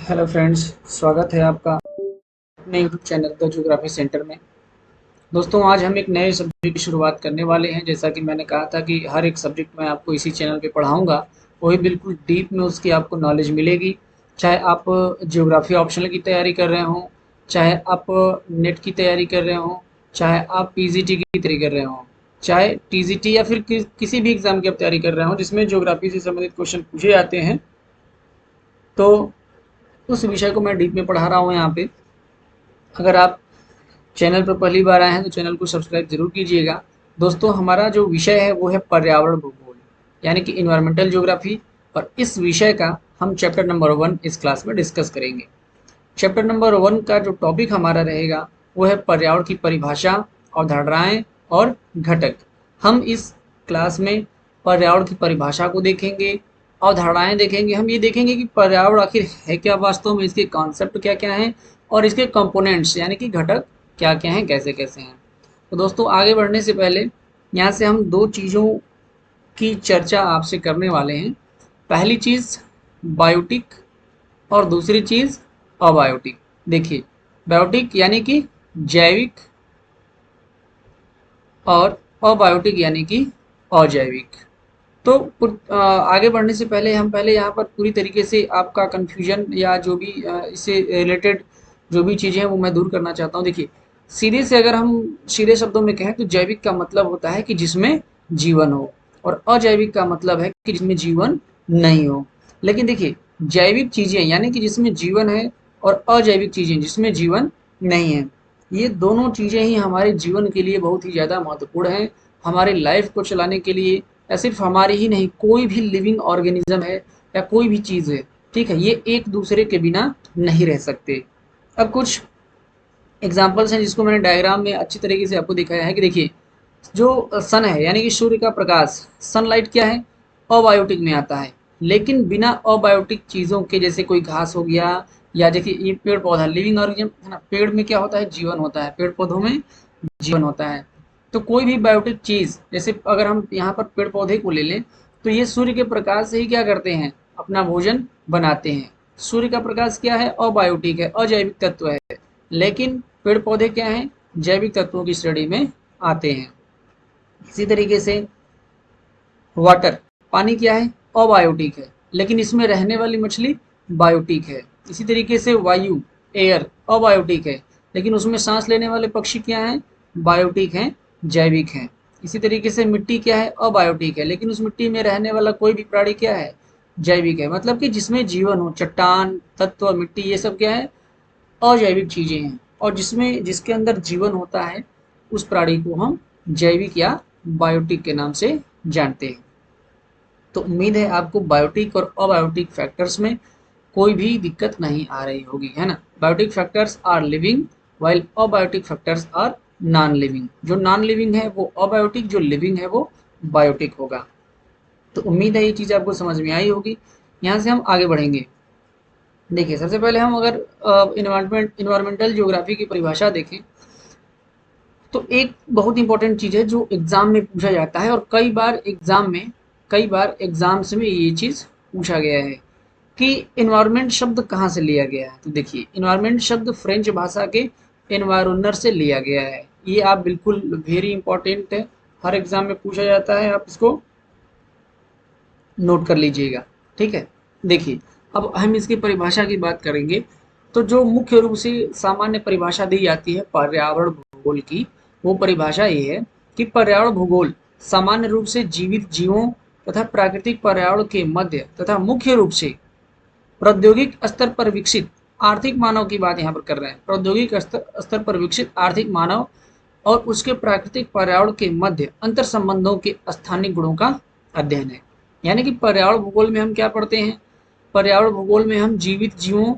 Hello friends, स्वागत है आपका अपने YouTube channel the geography centre में। दोस्तों, आज हम एक नए सब्जेक्ट की शुरुआत करने वाले हैं। जैसा कि मैंने कहा था कि हर एक सब्जेक्ट मैं आपको इसी चैनल पे पढ़ाऊंगा, वही बिल्कुल डीप में उसकी आपको नॉलेज मिलेगी। चाहे आप ज्योग्राफी ऑप्शनल की तैयारी कर रहे हों, चाहे आप नेट की तैयारी कर रहे हों, चाहे आप पीजीटी की तैयारी कर रहे हों, चाहे टीजीटी या फिर किसी भी एग्ज़ाम की आप तैयारी कर रहे हों जिसमें ज्योग्राफी से संबंधित क्वेश्चन पूछे जाते हैं, तो उस विषय को मैं डीप में पढ़ा रहा हूँ यहाँ पे। अगर आप चैनल पर पहली बार आए हैं तो चैनल को सब्सक्राइब जरूर कीजिएगा। दोस्तों, हमारा जो विषय है वो है पर्यावरण भूगोल, यानी कि इन्वायरमेंटल ज्योग्राफी। और इस विषय का हम चैप्टर नंबर 1 इस क्लास में डिस्कस करेंगे। चैप्टर नंबर 1 का जो टॉपिक हमारा रहेगा वो है पर्यावरण की परिभाषा, अवधारणाएं और घटक। हम इस क्लास में पर्यावरण की परिभाषा को देखेंगे, अवधारणाएं देखेंगे। हम ये देखेंगे कि पर्यावरण आखिर है क्या वास्तव में, इसके कॉन्सेप्ट क्या क्या हैं और इसके कंपोनेंट्स यानी कि घटक क्या क्या हैं, कैसे कैसे हैं। तो दोस्तों, आगे बढ़ने से पहले यहाँ से हम दो चीज़ों की चर्चा आपसे करने वाले हैं। पहली चीज़ बायोटिक और दूसरी चीज़ अबायोटिक। देखिए, बायोटिक यानी कि जैविक और अबायोटिक यानी कि अजैविक। तो आगे बढ़ने से पहले हम पहले यहाँ पर पूरी तरीके से आपका कन्फ्यूजन या जो भी इससे रिलेटेड जो भी चीज़ें हैं वो मैं दूर करना चाहता हूँ। देखिए, सीधे से अगर हम सीधे शब्दों में कहें तो जैविक का मतलब होता है कि जिसमें जीवन हो, और अजैविक का मतलब है कि जिसमें जीवन नहीं हो। लेकिन देखिए, जैविक चीज़ें यानी कि जिसमें जीवन है और अजैविक चीज़ें जिसमें जीवन नहीं है, ये दोनों चीज़ें ही हमारे जीवन के लिए बहुत ही ज़्यादा महत्वपूर्ण हैं। हमारे लाइफ को चलाने के लिए, या सिर्फ हमारी ही नहीं, कोई भी लिविंग ऑर्गेनिज्म है या कोई भी चीज़ है, ठीक है, ये एक दूसरे के बिना नहीं रह सकते। अब कुछ एग्जाम्पल्स हैं जिसको मैंने डायग्राम में अच्छी तरीके से आपको दिखाया है कि देखिए, जो सन है यानी कि सूर्य का प्रकाश, सनलाइट क्या है, अबायोटिक में आता है। लेकिन बिना अबायोटिक चीज़ों के, जैसे कोई घास हो गया, या देखिए ये पेड़ पौधा लिविंग ऑर्गेनिज्म है ना, पेड़ में क्या होता है, जीवन होता है, पेड़ पौधों में जीवन होता है। तो कोई भी बायोटिक चीज़, जैसे अगर हम यहाँ पर पेड़ पौधे को ले लें, तो ये सूर्य के प्रकाश से ही क्या करते हैं, अपना भोजन बनाते हैं। सूर्य का प्रकाश क्या है, अबायोटिक है, अजैविक तत्व है। लेकिन पेड़ पौधे क्या हैं, जैविक तत्वों की श्रेणी में आते हैं। इसी तरीके से वाटर, पानी क्या है, अबायोटिक है, लेकिन इसमें रहने वाली मछली बायोटिक है। इसी तरीके से वायु, एयर, अबायोटिक है, लेकिन उसमें सांस लेने वाले पक्षी क्या हैं, बायोटिक हैं, जैविक हैं। इसी तरीके से मिट्टी क्या है, अबायोटिक है, लेकिन उस मिट्टी में रहने वाला कोई भी प्राणी क्या है, जैविक है। मतलब कि जिसमें जीवन हो, चट्टान, तत्व, मिट्टी, ये सब क्या है, अजैविक चीज़ें हैं। और जिसमें जिसके अंदर जीवन होता है, उस प्राणी को हम जैविक या बायोटिक के नाम से जानते हैं। तो उम्मीद है आपको बायोटिक और अबायोटिक फैक्टर्स में कोई भी दिक्कत नहीं आ रही होगी, है ना। Biotic factors are living while abiotic factors are non living. जो नॉन लिविंग है वो अबायोटिक, जो लिविंग है वो बायोटिक होगा। तो उम्मीद है ये चीज़ आपको समझ में आई होगी। यहाँ से हम आगे बढ़ेंगे। देखिए, सबसे पहले हम अगर इन्वायरमेंटल ज्योग्राफी की परिभाषा देखें, तो एक बहुत इंपॉर्टेंट चीज़ है जो एग्ज़ाम में पूछा जाता है, और कई बार एग्ज़ाम्स में ये चीज़ पूछा गया है कि इन्वायरमेंट शब्द कहाँ से लिया गया है। तो देखिए, इन्वायरमेंट शब्द फ्रेंच भाषा के एनवायरनर से लिया गया है। ये आप बिल्कुल वेरी इंपॉर्टेंट है, हर एग्ज़ाम में पूछा जाता है, आप इसको नोट कर लीजिएगा, ठीक है। देखिए, अब हम इसकी परिभाषा की बात करेंगे, तो जो मुख्य रूप से सामान्य परिभाषा दी जाती है पर्यावरण भूगोल की, वो परिभाषा ये है कि पर्यावरण भूगोल सामान्य रूप से जीवित जीवों तथा प्राकृतिक पर्यावरण के मध्य तथा मुख्य रूप से प्रौद्योगिक स्तर पर विकसित आर्थिक मानव की बात यहाँ पर कर रहे हैं, प्रौद्योगिक स्तर पर विकसित आर्थिक मानव और उसके प्राकृतिक पर्यावरण के मध्य अंतर संबंधों के स्थानिक गुणों का अध्ययन है। यानी कि पर्यावरण भूगोल में हम क्या पढ़ते हैं, पर्यावरण भूगोल में हम जीवित जीवों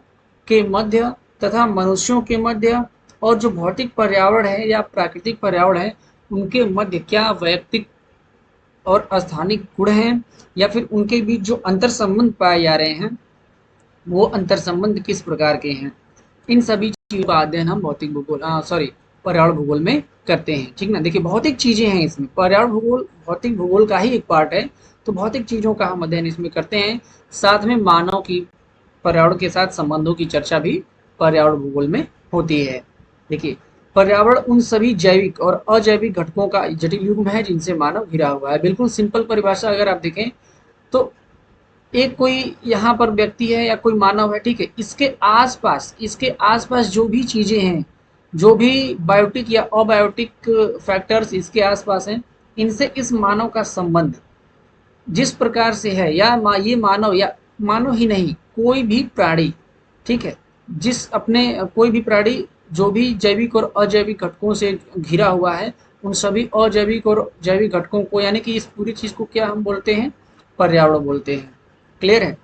के मध्य तथा मनुष्यों के मध्य और जो भौतिक पर्यावरण है या प्राकृतिक पर्यावरण है उनके मध्य क्या वैयक्तिक और स्थानिक गुण हैं, या फिर उनके बीच जो अंतर संबंध पाए जा रहे हैं वो अंतर संबंध किस प्रकार के हैं। इन सभी चीज़ों का अध्ययन हम भौतिक भूगोल पर्यावरण भूगोल में करते हैं, ठीक ना। देखिए, भौतिक चीज़ें हैं इसमें, पर्यावरण भूगोल भौतिक भूगोल का ही एक पार्ट है। तो भौतिक चीज़ों का हम अध्ययन इसमें करते हैं, साथ में मानव की पर्यावरण के साथ संबंधों की चर्चा भी पर्यावरण भूगोल में होती है। देखिए, पर्यावरण उन सभी जैविक और अजैविक घटकों का जटिल युग्म है जिनसे मानव घिरा हुआ है। बिल्कुल सिंपल परिभाषा अगर आप देखें तो एक कोई यहाँ पर व्यक्ति है या कोई मानव है, ठीक है, इसके आसपास जो भी चीजें हैं, जो भी बायोटिक या अबायोटिक फैक्टर्स इसके आसपास हैं, इनसे इस मानव का संबंध जिस प्रकार से है, या ये मानव या मानव ही नहीं, कोई भी प्राणी, ठीक है, जिस अपने कोई भी प्राणी जो भी जैविक और अजैविक घटकों से घिरा हुआ है, उन सभी अजैविक और जैविक घटकों को, यानी कि इस पूरी चीज को क्या हम बोलते हैं, पर्यावरण बोलते हैं। क्लियर है?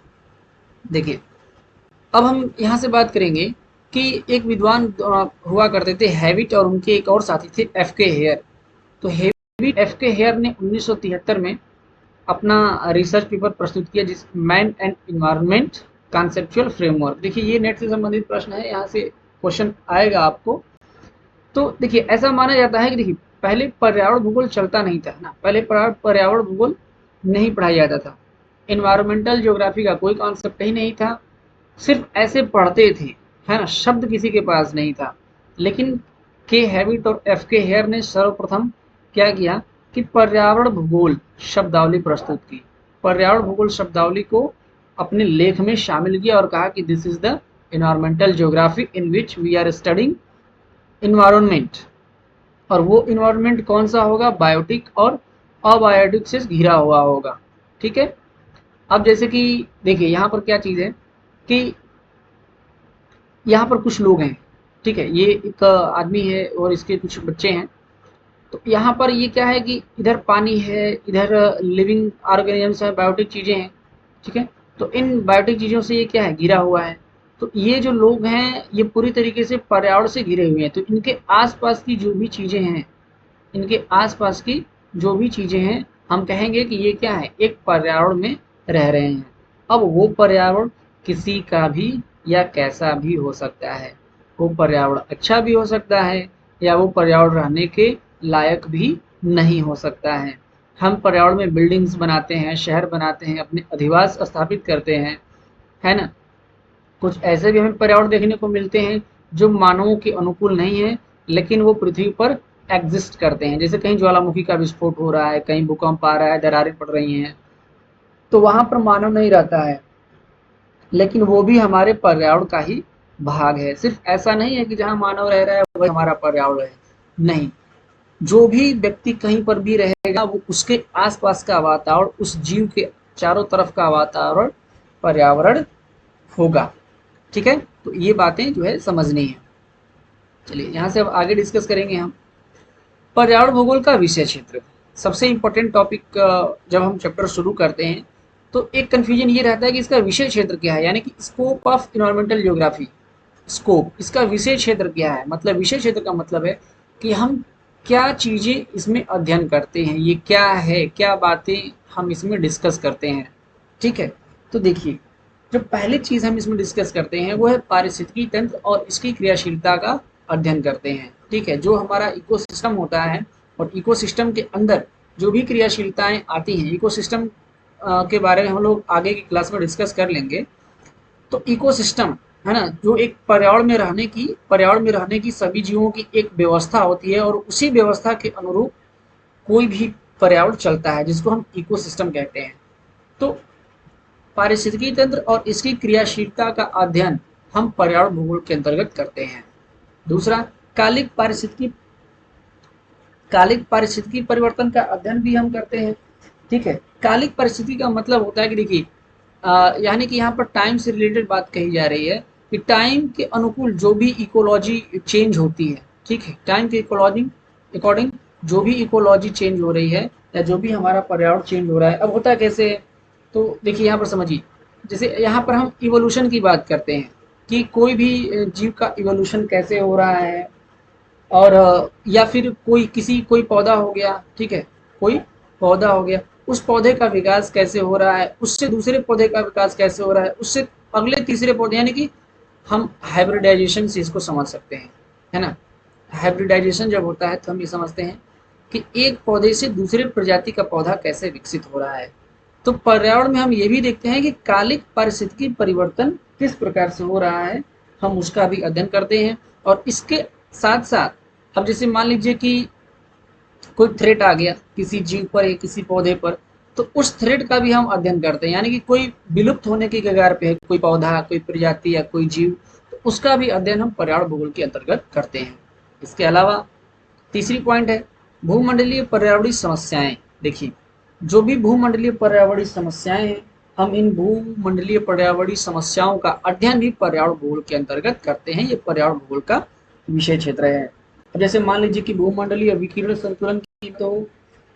देखिए, अब हम यहाँ से बात करेंगे कि एक विद्वान हुआ करते थे हैविट, और उनके एक और साथी थे एफ के हेयर। तो हैविट एफ के हेयर ने 1973 में अपना रिसर्च पेपर प्रस्तुत किया, जिस man and environment conceptual framework. देखिए, ये नेट से संबंधित प्रश्न है, यहाँ से क्वेश्चन आएगा आपको। तो देखिए, ऐसा माना जाता है कि देखिए, पहले पर्यावरण भूगोल चलता नहीं था ना, पहले पर्यावरण भूगोल नहीं पढ़ाया जाता था, इन्वायरमेंटल ज्योग्राफी का कोई कॉन्सेप्ट ही नहीं था, सिर्फ ऐसे पढ़ते थे, है ना, शब्द किसी के पास नहीं था। लेकिन के हैविट और एफ के हेयर ने सर्वप्रथम क्या किया कि पर्यावरण भूगोल शब्दावली प्रस्तुत की, पर्यावरण भूगोल शब्दावली को अपने लेख में शामिल किया और कहा कि this is the environmental geography in which we are studying environment. और वो इन्वायरमेंट कौन सा होगा, बायोटिक और अबायोटिक से घिरा हुआ होगा। ठीक है, अब जैसे कि देखिए, यहाँ पर क्या चीज़ है कि यहाँ पर कुछ लोग हैं, ठीक है, ये एक आदमी है और इसके कुछ बच्चे हैं। तो यहाँ पर ये क्या है कि इधर पानी है, इधर लिविंग ऑर्गेनिजम्स है, बायोटिक चीज़ें हैं, ठीक है। तो इन बायोटिक चीज़ों से ये क्या है, घिरा हुआ है। तो ये जो लोग हैं, ये पूरी तरीके से पर्यावरण से घिरे हुए हैं। तो इनके आसपास की जो भी चीज़ें हैं, इनके आसपास की जो भी चीज़ें हैं, हम कहेंगे कि ये क्या है, एक पर्यावरण में रह रहे हैं। अब वो पर्यावरण किसी का भी या कैसा भी हो सकता है। वो पर्यावरण अच्छा भी हो सकता है, या वो पर्यावरण रहने के लायक भी नहीं हो सकता है। हम पर्यावरण में बिल्डिंग्स बनाते हैं, शहर बनाते हैं, अपने अधिवास स्थापित करते हैं, है ना। कुछ ऐसे भी हमें पर्यावरण देखने को मिलते हैं जो मानवों के अनुकूल नहीं है, लेकिन वो पृथ्वी पर एग्जिस्ट करते हैं। जैसे कहीं ज्वालामुखी का विस्फोट हो रहा है, कहीं भूकंप आ रहा है, दरारें पड़ रही हैं, तो वहां पर मानव नहीं रहता है, लेकिन वो भी हमारे पर्यावरण का ही भाग है। सिर्फ ऐसा नहीं है कि जहाँ मानव रह रहा है वही हमारा पर्यावरण है, नहीं। जो भी व्यक्ति कहीं पर भी रहेगा, वो उसके आसपास का वातावरण, उस जीव के चारों तरफ का वातावरण पर्यावरण होगा। ठीक है, तो ये बातें जो है समझनी है। चलिए, यहाँ से अब आगे डिस्कस करेंगे हम पर्यावरण भूगोल का विषय क्षेत्र। सबसे इम्पोर्टेंट टॉपिक जब हम चैप्टर शुरू करते हैं तो एक कन्फ्यूजन ये रहता है कि इसका विषय क्षेत्र क्या है, यानी कि scope of environmental geography. Scope, इसका विषय क्षेत्र क्या है, मतलब विषय क्षेत्र का मतलब है कि हम क्या चीज़ें इसमें अध्ययन करते हैं, ये क्या है, क्या बातें हम इसमें डिस्कस करते हैं। ठीक है, तो देखिए, जो पहली चीज़ हम इसमें डिस्कस करते हैं वो है पारिस्थितिकी तंत्र और इसकी क्रियाशीलता का अध्ययन करते हैं। ठीक है, जो हमारा इकोसिस्टम होता है और इकोसिस्टम के अंदर जो भी क्रियाशीलताएं आती हैं, इकोसिस्टम के बारे में हम लोग आगे की क्लास में डिस्कस कर लेंगे। तो इकोसिस्टम है ना, जो एक पर्यावरण में रहने की सभी जीवों की एक व्यवस्था होती है, और उसी व्यवस्था के अनुरूप कोई भी पर्यावरण चलता है, जिसको हम इकोसिस्टम कहते हैं। तो पारिस्थितिकी तंत्र और इसकी क्रियाशीलता का अध्ययन हम पर्यावरण भूगोल के अंतर्गत करते हैं। दूसरा, कालिक पारिस्थितिकी कालिक पारिस्थितिकी परिवर्तन का अध्ययन भी हम करते हैं। ठीक है, कालिक परिस्थिति का मतलब होता है कि देखिए, यानी कि यहाँ पर टाइम से रिलेटेड बात कही जा रही है कि टाइम के अनुकूल जो भी इकोलॉजी चेंज होती है, ठीक है, टाइम के इकोलॉजी अकॉर्डिंग जो भी इकोलॉजी चेंज हो रही है, या जो भी हमारा पर्यावरण चेंज हो रहा है। अब होता कैसे है, तो देखिए यहाँ पर समझिए, जैसे यहाँ पर हम इवोल्यूशन की बात करते हैं कि कोई भी जीव का इवोल्यूशन कैसे हो रहा है, और या फिर कोई पौधा हो गया, ठीक है, कोई पौधा हो गया, उस पौधे का विकास कैसे हो रहा है, उससे दूसरे पौधे का विकास कैसे हो रहा है, उससे अगले तीसरे पौधे, यानी कि हम हाइब्रिडाइजेशन से इसको समझ सकते हैं, है ना। हाइब्रिडाइजेशन जब होता है तो हम ये समझते हैं कि एक पौधे से दूसरे प्रजाति का पौधा कैसे विकसित हो रहा है। तो पर्यावरण में हम ये भी देखते हैं कि कालिक पारिस्थितिकी परिवर्तन किस प्रकार से हो रहा है, हम उसका भी अध्ययन करते हैं। और इसके साथ साथ अब जैसे मान लीजिए कि कोई थ्रेट आ गया किसी जीव पर या किसी पौधे पर, तो उस थ्रेट का भी हम अध्ययन करते हैं, यानी कि कोई विलुप्त होने की कगार पे है, कोई पौधा, कोई प्रजाति या कोई जीव, तो उसका भी अध्ययन हम पर्यावरण भूगोल के अंतर्गत करते हैं। इसके अलावा तीसरी पॉइंट है भूमंडलीय पर्यावरणीय समस्याएं। देखिए, जो भी भूमंडलीय पर्यावरणीय समस्याएं हैं, हम इन भूमंडलीय पर्यावरणीय समस्याओं का अध्ययन भी पर्यावरण भूगोल के अंतर्गत करते हैं। ये पर्यावरण भूगोल का विषय क्षेत्र है। अब जैसे मान लीजिए कि भूमंडलीय विकिरण संतुलन की तो हो,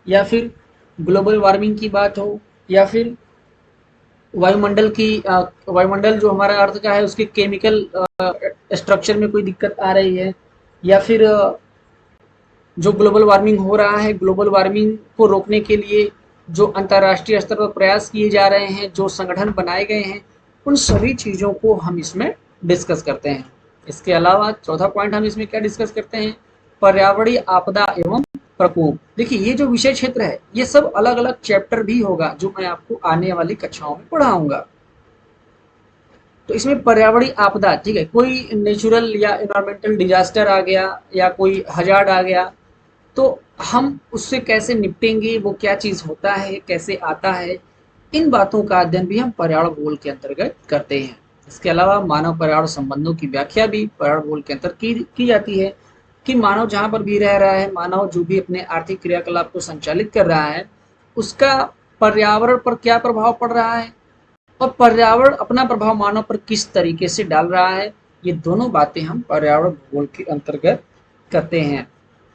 या फिर ग्लोबल वार्मिंग की बात हो, या फिर वायुमंडल की वायुमंडल जो हमारा अर्थ का है उसके केमिकल स्ट्रक्चर में कोई दिक्कत आ रही है, या फिर जो ग्लोबल वार्मिंग हो रहा है, ग्लोबल वार्मिंग को रोकने के लिए जो अंतर्राष्ट्रीय स्तर पर प्रयास किए जा रहे हैं, जो संगठन बनाए गए हैं, उन सभी चीज़ों को हम इसमें डिस्कस करते हैं। इसके अलावा चौथा पॉइंट हम इसमें क्या डिस्कस करते हैं, पर्यावरणीय आपदा एवं प्रकोप। देखिए, ये जो विषय क्षेत्र है ये सब अलग अलग चैप्टर भी होगा जो मैं आपको आने वाली कक्षाओं में पढ़ाऊंगा। तो इसमें पर्यावरणीय आपदा, ठीक है, कोई नेचुरल या इन्वायरमेंटल डिजास्टर आ गया या कोई हजार्ड आ गया, तो हम उससे कैसे निपटेंगे, वो क्या चीज़ होता है, कैसे आता है, इन बातों का अध्ययन भी हम पर्यावरण भूगोल के अंतर्गत करते हैं। इसके अलावा मानव पर्यावरण संबंधों की व्याख्या भी पर्यावरण भूगोल के अंतर्गत की जाती है कि मानव जहाँ पर भी रह रहा है, मानव जो भी अपने आर्थिक क्रियाकलाप को संचालित कर रहा है, उसका पर्यावरण पर क्या प्रभाव पड़ रहा है और पर्यावरण अपना प्रभाव मानव पर किस तरीके से डाल रहा है। ये दोनों बातें हम पर्यावरण भूगोल के अंतर्गत करते हैं।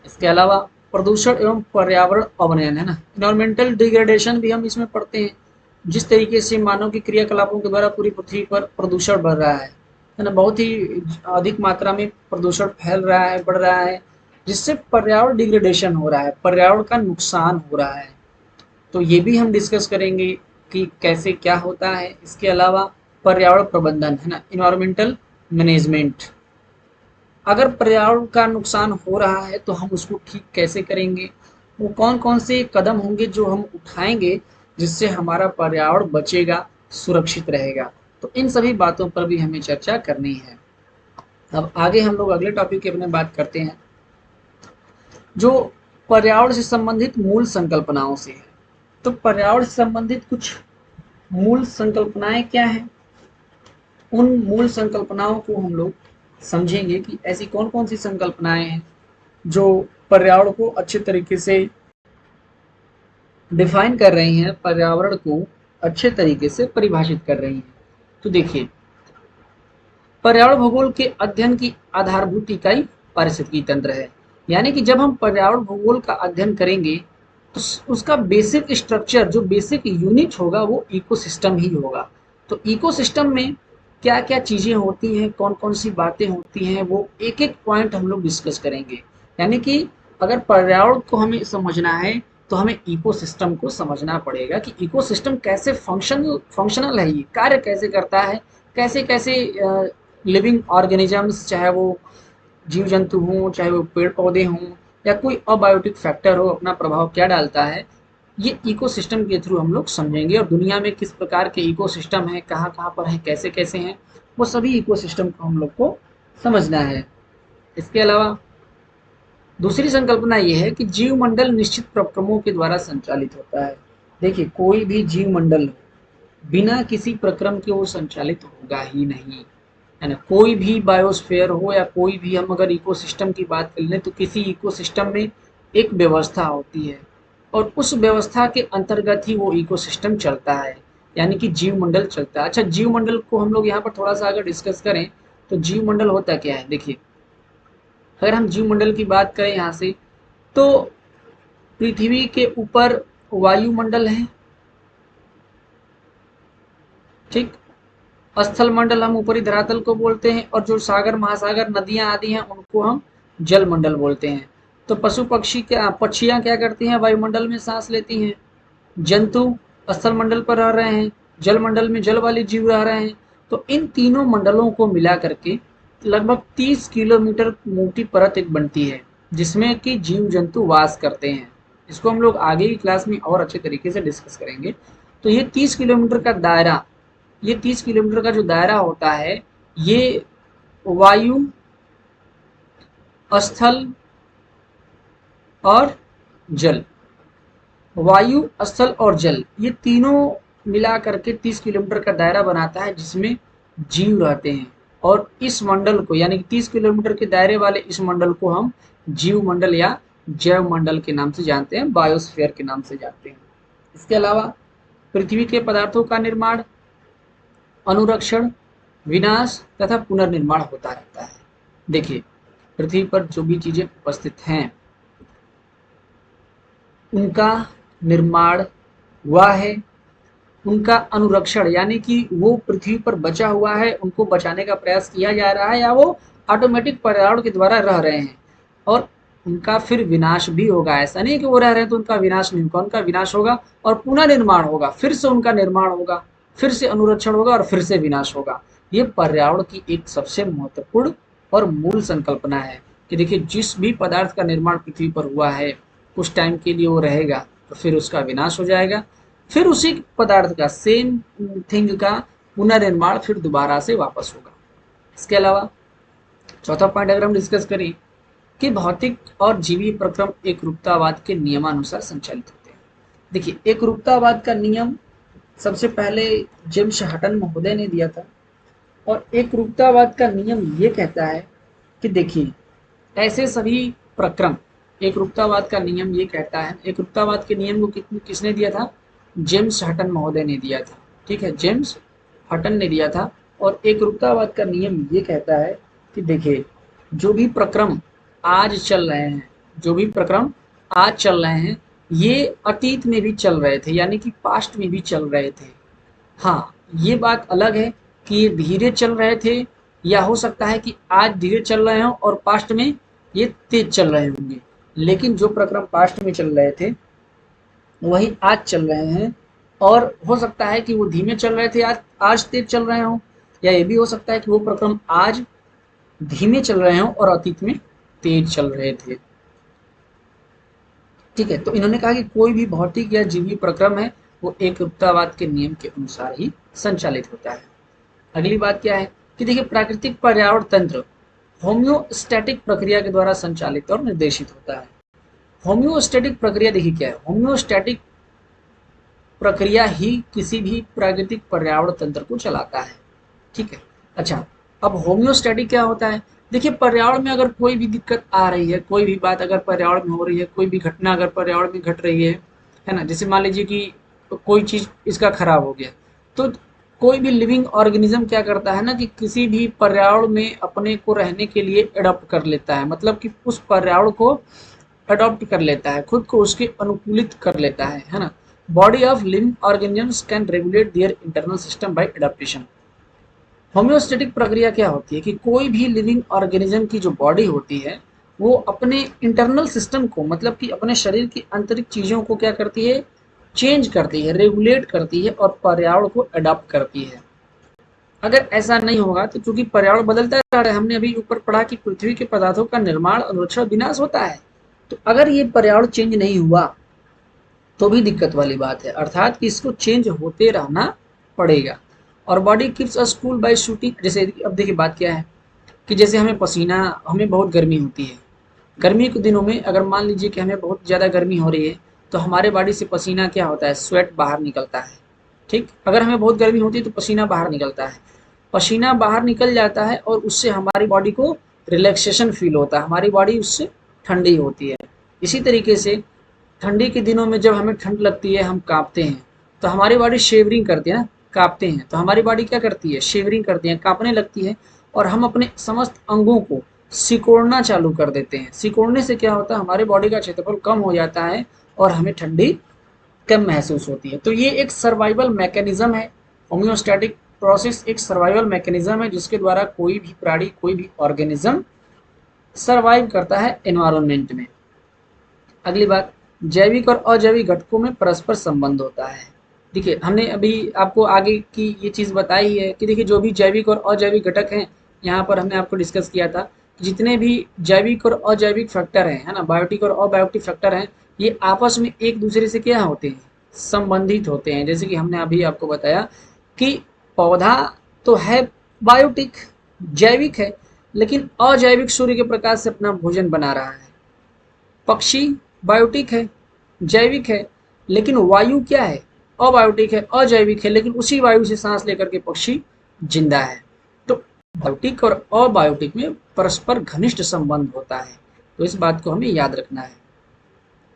इसके अलावा प्रदूषण एवं पर्यावरण अवनयन, है ना, इन्वायरमेंटल डिग्रेडेशन भी हम इसमें पढ़ते हैं। जिस तरीके से मानव के क्रियाकलापों के द्वारा पूरी पृथ्वी पर प्रदूषण बढ़ रहा है ना, बहुत ही अधिक मात्रा में प्रदूषण फैल रहा है, बढ़ रहा है, जिससे पर्यावरण डिग्रेडेशन हो रहा है, पर्यावरण का नुकसान हो रहा है। तो ये भी हम डिस्कस करेंगे कि कैसे क्या होता है। इसके अलावा पर्यावरण प्रबंधन, है ना, इन्वायरमेंटल मैनेजमेंट, अगर पर्यावरण का नुकसान हो रहा है तो हम उसको ठीक कैसे करेंगे, वो कौन कौन से कदम होंगे जो हम उठाएंगे जिससे हमारा पर्यावरण बचेगा, सुरक्षित रहेगा। तो इन सभी बातों पर भी हमें चर्चा करनी है। अब आगे हम लोग अगले टॉपिक की अपने बात करते हैं जो पर्यावरण से संबंधित मूल संकल्पनाओं से है। तो पर्यावरण से संबंधित कुछ मूल संकल्पनाएं क्या हैं, उन मूल संकल्पनाओं को हम लोग समझेंगे कि ऐसी कौन कौन सी संकल्पनाएं हैं जो पर्यावरण को अच्छे तरीके से डिफाइन कर रही हैं, पर्यावरण को अच्छे तरीके से परिभाषित कर रही हैं। तो देखिए, पर्यावरण भूगोल के अध्ययन की आधारभूत इकाई पारिस्थितिकी तंत्र है। यानी कि जब हम पर्यावरण भूगोल का अध्ययन करेंगे तो उसका बेसिक स्ट्रक्चर, जो बेसिक यूनिट होगा वो इकोसिस्टम ही होगा। तो इकोसिस्टम में क्या क्या चीज़ें होती हैं, कौन कौन सी बातें होती हैं, वो एक एक पॉइंट हम लोग डिस्कस करेंगे। यानी कि अगर पर्यावरण को हमें समझना है तो हमें इकोसिस्टम को समझना पड़ेगा कि इकोसिस्टम कैसे फंक्शनल है, ये कार्य कैसे करता है, कैसे कैसे लिविंग ऑर्गेनिजम्स, चाहे वो जीव जंतु हों, चाहे वो पेड़ पौधे हों या कोई अबायोटिक फैक्टर हो, अपना प्रभाव क्या डालता है, ये इकोसिस्टम के थ्रू हम लोग समझेंगे। और दुनिया में किस प्रकार के इकोसिस्टम हैं, कहाँ कहाँ पर हैं, कैसे कैसे हैं, वो सभी इकोसिस्टम को हम लोग को समझना है। इसके अलावा दूसरी संकल्पना ये है कि जीवमंडल निश्चित प्रक्रमों के द्वारा संचालित होता है। देखिए, कोई भी जीवमंडल बिना किसी प्रक्रम के वो संचालित होगा ही नहीं, है ना। कोई भी बायोस्फीयर हो या कोई भी, हम अगर इकोसिस्टम की बात कर लें तो किसी इकोसिस्टम में एक व्यवस्था होती है और उस व्यवस्था के अंतर्गत ही वो इकोसिस्टम चलता है, यानी कि जीवमंडल चलता है। अच्छा, जीवमंडल को हम लोग यहाँ पर थोड़ा सा अगर डिस्कस करें तो जीवमंडल होता क्या है। देखिए, अगर हम जीवमंडल की बात करें यहाँ से, तो पृथ्वी के ऊपर वायुमंडल है, ठीक, स्थल मंडल हम ऊपरी धरातल को बोलते हैं, और जो सागर महासागर नदियां आदि हैं उनको हम जल मंडल बोलते हैं। तो पशु पक्षी क्या, पक्षियां क्या करती हैं, वायुमंडल में सांस लेती हैं, जंतु स्थल मंडल पर रह रहे हैं, जल मंडल में जल वाले जीव रह रहे हैं। तो इन तीनों मंडलों को मिला करके लगभग 30 किलोमीटर मोटी परत एक बनती है जिसमें कि जीव जंतु वास करते हैं। इसको हम लोग आगे की क्लास में और अच्छे तरीके से डिस्कस करेंगे। तो ये 30 किलोमीटर का दायरा, ये 30 किलोमीटर का जो दायरा होता है, ये वायु, स्थल और जल, वायु, स्थल और जल, ये तीनों मिला करके 30 किलोमीटर का दायरा बनाता है जिसमें जीव रहते हैं। और इस मंडल को, यानी कि 30 किलोमीटर के दायरे वाले इस मंडल को हम जीव मंडल या जैव मंडल के नाम से जानते हैं, बायोस्फीयर के नाम से जानते हैं। इसके अलावा पृथ्वी के पदार्थों का निर्माण, अनुरक्षण, विनाश तथा पुनर्निर्माण होता रहता है। देखिए, पृथ्वी पर जो भी चीजें उपस्थित हैं उनका निर्माण हुआ है, उनका अनुरक्षण यानी कि वो पृथ्वी पर बचा हुआ है, उनको बचाने का प्रयास किया जा रहा है, या वो ऑटोमेटिक पर्यावरण के द्वारा रह रहे हैं। और उनका फिर विनाश भी होगा, ऐसा नहीं कि वो रह रहे हैं तो उनका विनाश नहीं होगा, उनका विनाश होगा और पुनर्निर्माण होगा, फिर से उनका निर्माण होगा, फिर से अनुरक्षण होगा और फिर से विनाश होगा। ये पर्यावरण की एक सबसे महत्वपूर्ण और मूल संकल्पना है कि देखिए, जिस भी पदार्थ का निर्माण पृथ्वी पर हुआ है कुछ टाइम के लिए वो रहेगा, तो फिर उसका विनाश हो जाएगा, फिर उसी पदार्थ का, सेम थिंग का पुनर्निर्माण फिर दोबारा से वापस होगा। इसके अलावा चौथा पॉइंट अगर हम डिस्कस करें कि भौतिक और जीवी प्रक्रम एकरूपतावाद के नियमानुसार संचालित होते हैं। देखिए, एकरूपतावाद का नियम सबसे पहले जेम्स हटन महोदय ने दिया था, और एकरूपतावाद का नियम ये कहता है कि देखिए, ऐसे सभी प्रक्रम, एकरूपतावाद का नियम ये कहता है, एकरूपतावाद के नियम को किसने दिया था? जेम्स हटन महोदय ने दिया था। ठीक है, जेम्स हटन ने दिया था। और एकरूपतावाद का नियम ये कहता है कि देखिए, जो भी प्रक्रम आज चल रहे हैं, जो भी प्रक्रम आज चल रहे हैं, ये अतीत में भी चल रहे थे, यानी कि पास्ट में भी चल रहे थे। हाँ, ये बात अलग है कि ये धीरे चल रहे थे, या हो सकता है कि आज धीरे चल रहे हों और पास्ट में ये तेज चल रहे होंगे। लेकिन जो प्रक्रम पास्ट में चल रहे थे वही आज चल रहे हैं, और हो सकता है कि वो धीमे चल रहे थे, आज तेज चल रहे हों, या ये भी हो सकता है कि वो प्रक्रम आज धीमे चल रहे हों और अतीत में तेज चल रहे थे। ठीक है, तो इन्होंने कहा कि कोई भी भौतिक या जीवी प्रक्रम है वो एकरूपतावाद के नियम के अनुसार ही संचालित होता है। अगली बात क्या है कि देखिए, प्राकृतिक पर्यावरण तंत्र होम्योस्टैटिक प्रक्रिया के द्वारा संचालित और निर्देशित होता है। होम्योस्टैटिक प्रक्रिया देखिए क्या है? होम्योस्टैटिक प्रक्रिया ही किसी भी प्राकृतिक पर्यावरण तंत्र को चलाता है। ठीक है, अच्छा, अब होम्योस्टैटिक क्या होता है? देखिए, पर्यावरण में अगर कोई भी दिक्कत आ रही है, कोई भी बात अगर पर्यावरण में हो रही है, कोई भी घटना अगर पर्यावरण में घट रही है ना, जैसे मान लीजिए कि कोई चीज इसका खराब हो गया, तो कोई भी लिविंग ऑर्गेनिज्म क्या करता है ना कि किसी भी पर्यावरण में अपने को रहने के लिए एडॉप्ट कर लेता है, मतलब कि उस पर्यावरण को अडॉप्ट कर लेता है, खुद को उसके अनुकूलित कर लेता है ना। Body of living organisms can regulate their internal system by adaptation. Homeostatic प्रक्रिया क्या होती है कि कोई भी लिविंग ऑर्गेनिज्म की जो बॉडी होती है वो अपने इंटरनल सिस्टम को, मतलब कि अपने शरीर की आंतरिक चीजों को क्या करती है? चेंज करती है, रेगुलेट करती है और पर्यावरण को अडॉप्ट करती है। अगर ऐसा नहीं होगा तो चूंकि पर्यावरण बदलता जा रहा है, हमने अभी ऊपर पढ़ा कि पृथ्वी के पदार्थों का निर्माण, अनुरक्षण, विनाश होता है, तो अगर ये पर्यावरण चेंज नहीं हुआ तो भी दिक्कत वाली बात है, अर्थात कि इसको चेंज होते रहना पड़ेगा। और body keeps us cool by shooting, जैसे अब देखिए बात क्या है कि जैसे हमें पसीना, हमें बहुत गर्मी होती है, गर्मी के दिनों में अगर मान लीजिए कि हमें बहुत ज़्यादा गर्मी हो रही है तो हमारे बॉडी से पसीना क्या होता है? स्वेट बाहर निकलता है। ठीक, अगर हमें बहुत गर्मी होती है तो पसीना बाहर निकलता है, पसीना बाहर निकल जाता है और उससे हमारी बॉडी को रिलैक्सेशन फील होता है, हमारी बॉडी उससे ठंडी होती है। इसी तरीके से ठंडी के दिनों में जब हमें ठंड लगती है, हम कांपते हैं, तो हमारी बॉडी शेवरिंग करती है ना, कांपते हैं तो हमारी बॉडी क्या करती है? शेवरिंग करती है, कांपने लगती है, और हम अपने समस्त अंगों को सिकोड़ना चालू कर देते हैं। सिकोड़ने से क्या होता है? हमारे बॉडी का क्षेत्रफल कम हो जाता है और हमें ठंडी कम महसूस होती है। तो ये एक सर्वाइवल मैकेनिज्म है। होम्योस्टैटिक प्रोसेस एक सर्वाइवल मैकेनिज्म है जिसके द्वारा कोई भी प्राणी, कोई भी ऑर्गेनिज्म सर्वाइव करता है एनवायरनमेंट में। अगली बात, जैविक और अजैविक घटकों में परस्पर संबंध होता है। देखिए, हमने अभी आपको आगे की ये चीज़ बताई है कि देखिए, जो भी जैविक और अजैविक घटक हैं, यहाँ पर हमने आपको डिस्कस किया था कि जितने भी जैविक और अजैविक फैक्टर हैं, है ना, बायोटिक और अबायोटिक फैक्टर हैं, ये आपस में एक दूसरे से क्या होते हैं? संबंधित होते हैं। जैसे कि हमने अभी आपको बताया कि पौधा तो है बायोटिक, जैविक है, लेकिन अजैविक सूर्य के प्रकाश से अपना भोजन बना रहा है। पक्षी बायोटिक है, जैविक है, लेकिन वायु क्या है, अबायोटिक है, अजैविक है, लेकिन उसी वायु से सांस लेकर के पक्षी जिंदा है। तो बायोटिक और अबायोटिक में परस्पर घनिष्ठ संबंध होता है, तो इस बात को हमें याद रखना है।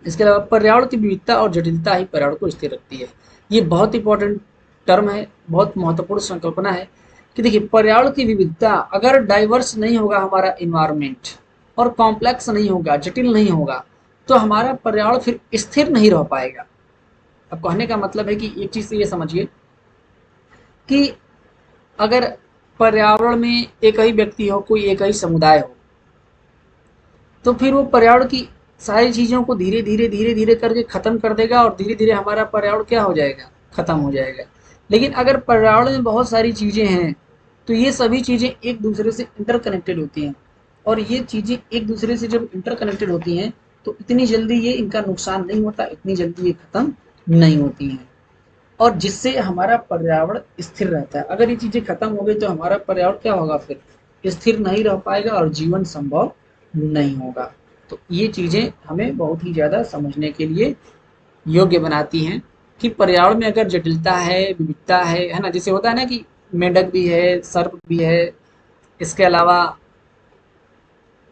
इसके अलावा पर्यावरण की विविधता और जटिलता ही पर्यावरण को स्थिर रखती है। ये बहुत इंपॉर्टेंट टर्म है, बहुत महत्वपूर्ण संकल्पना है कि देखिए, पर्यावरण की विविधता अगर डाइवर्स नहीं होगा हमारा इन्वायरमेंट, और कॉम्प्लेक्स नहीं होगा, जटिल नहीं होगा, तो हमारा पर्यावरण फिर स्थिर नहीं रह पाएगा। अब कहने का मतलब है कि एक चीज से ये समझिए कि अगर पर्यावरण में एक ही व्यक्ति हो, कोई एक ही समुदाय हो, तो फिर वो पर्यावरण की सारी चीज़ों को धीरे धीरे करके ख़त्म कर देगा, और धीरे धीरे हमारा पर्यावरण क्या हो जाएगा, ख़त्म हो जाएगा। लेकिन अगर पर्यावरण में बहुत सारी चीज़ें हैं, तो ये सभी चीज़ें एक दूसरे से इंटरकनेक्टेड होती हैं, और ये चीज़ें एक दूसरे से जब इंटरकनेक्टेड होती हैं, तो इतनी जल्दी ये इनका नुकसान नहीं होता, इतनी जल्दी ये ख़त्म नहीं होती हैं, और जिससे हमारा पर्यावरण स्थिर रहता है। अगर ये चीज़ें खत्म हो गई तो हमारा पर्यावरण क्या होगा, फिर स्थिर नहीं रह पाएगा और जीवन संभव नहीं होगा। तो ये चीज़ें हमें बहुत ही ज़्यादा समझने के लिए योग्य बनाती हैं कि पर्यावरण में अगर जटिलता है, विविधता है ना, जैसे होता है ना कि मेंढक भी है, सर्प भी है, इसके अलावा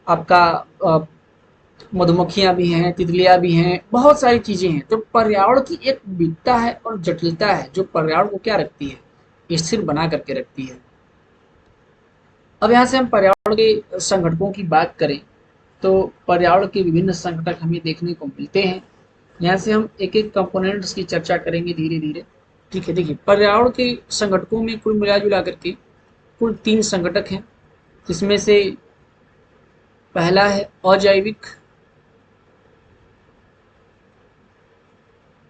आपका मधुमक्खियाँ भी हैं, तितलियाँ भी हैं, बहुत सारी चीज़ें हैं। तो पर्यावरण की एक विविधता है और जटिलता है जो पर्यावरण को क्या रखती है, स्थिर बना करके रखती है। अब यहाँ से हम पर्यावरण के संगठकों की बात करें, तो पर्यावरण के विभिन्न संगठक हमें देखने को मिलते हैं। यहाँ से हम एक एक कंपोनेंट्स की चर्चा करेंगे धीरे धीरे। ठीक है, देखिए, पर्यावरण के संगठकों में कुल मिला जुला करके कुल 3 संगठक हैं, जिसमें से पहला है अजैविक,